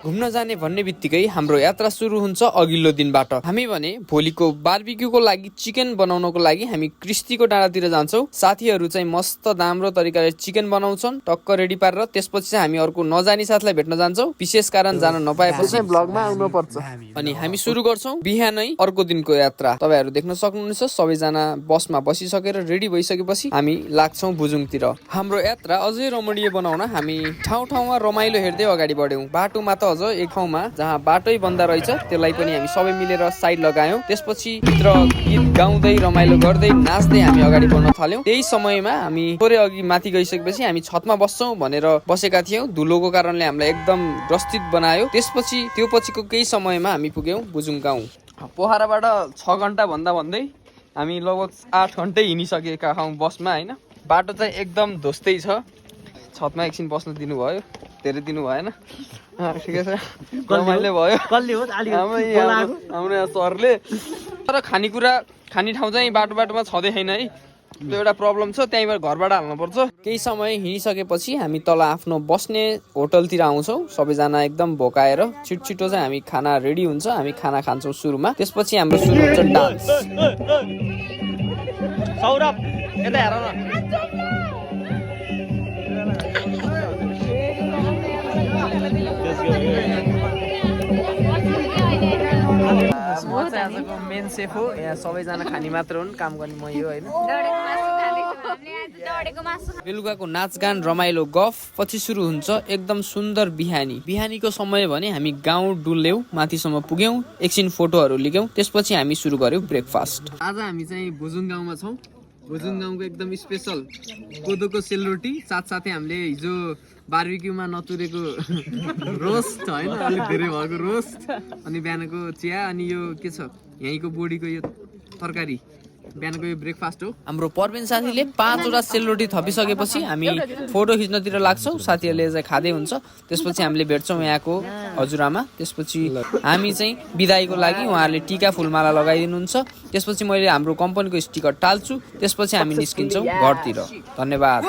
घुम्न जाने भन्ने बित्तिकै हाम्रो यात्रा सुरु हुन्छ अघिल्लो दिनबाट। हामी भने भोलिको बारबिक्यूको लागि चिकन बनाउनको लागि हामी क्रिस्टीको डाँडातिर जान्छौँ। साथीहरू चाहिँ मस्त राम्रो तरिकाले चिकन बनाउँछन् टक्क रेडी पारेर। त्यसपछि चाहिँ हामी अर्को नजानी साथलाई भेट्न जान्छौँ। विशेष कारण जान नपाएपछि ब्लगमा आउनु पर्छ। अनि हामी सुरु गर्छौँ बिहानै अर्को दिनको यात्रा। तपाईहरु देख्न सक्नुहुन्छ सबैजना बसमा बसिसकेर रेडी भइसकेपछि हामी लाग्छौँ बुजुङतिर। हाम्रो यात्रा अझै रमणीय बनाउन हामी ठाउँ ठाउँमा रमाइलो हेर्दै अगाडि बढ्यौँ। बाटोमा त अझ एक ठाउँमा जहाँ बाटै बन्द रहेछ त्यसलाई पनि हामी सबै मिलेर साइड लगायौँ। त्यसपछि भित्र गीत गाउँदै रमाइलो गर्दै नाच्दै हामी अगाडि बढ्न थाल्यौँ। त्यही समयमा हामी थोरै अघि माथि गइसकेपछि हामी छतमा बस्छौँ भनेर बसेका थियौँ। धुलोको कारणले हामीलाई एकदम ग्रसित बनायो। त्यसपछि त्यो पछिको केही समयमा हामी पुग्यौँ बुजुङ गाउँ। पोखराबाट 6 घण्टा भन्दा भन्दै हामी लगभग 8 घण्टै हिँडिसकेका छौँ बसमा हैन। बाटो चाहिँ एकदम ध्वस्तै छ। छतमा एकछिन बस्न दिनुभयो, धेरै दिनु भएन। ठिकै छ, रमाइलो भयो हाम्रो यहाँ सरले। तर खानेकुरा खाने ठाउँ चाहिँ बाटोमा छँदै छैन है। त्यो एउटा प्रब्लम छ, त्यहीँबाट घरबाट हाल्नुपर्छ। केही समय हिँडिसकेपछि हामी तल आफ्नो बस्ने होटलतिर आउँछौँ। सबैजना एकदम भोकाएर छिटो चाहिँ हामी खाना रेडी हुन्छ। हामी खाना खान्छौँ सुरुमा। त्यसपछि हाम्रो सुरु हुन्छ डान्स। सौरभ यता हेर न। म चाहिँ आजको मेन सेफ हो। यहाँ सबैजना खाने मात्र हुन्, काम गर्ने म यो होइन। बेलुकाको नाचगान रमाइलो गफ पछि सुरु हुन्छ एकदम सुन्दर बिहानीको समय भने हामी गाउँ डुल्यौँ, माथिसम्म पुग्यौँ, एकछिन फोटोहरू लिग्यौँ। त्यसपछि हामी सुरु गर्यौँ ब्रेकफास्ट। आज हामी चाहिँ भुजुङ गाउँमा छौँ। भुजुङ गाउँको एकदम स्पेसल कोदोको सेलरोटी, साथसाथै हामीले हिजो बारबिक्यूमा नतुरेको रोस्ट होइन, अलिक धेरै भएको रोस्ट, अनि बिहानको चिया, अनि यो के छ यहीँको बोडीको यो तरकारी। बिहानको यो ब्रेकफास्ट हो। हाम्रो पर्वेन साथीले 5वटा सेलरोटी थपिसकेपछि हामी फोटो खिच्नतिर लाग्छौँ। साथीहरूले चाहिँ खाँदै हुन्छ। त्यसपछि हामीले भेट्छौँ यहाँको हजुरआमा। त्यसपछि हामी चाहिँ बिदाईको लागि उहाँहरूले टिका फुलमाला लगाइदिनुहुन्छ। त्यसपछि मैले हाम्रो कम्पनीको स्टिकर टाल्छु। त्यसपछि हामी निस्किन्छौँ घरतिर। धन्यवाद।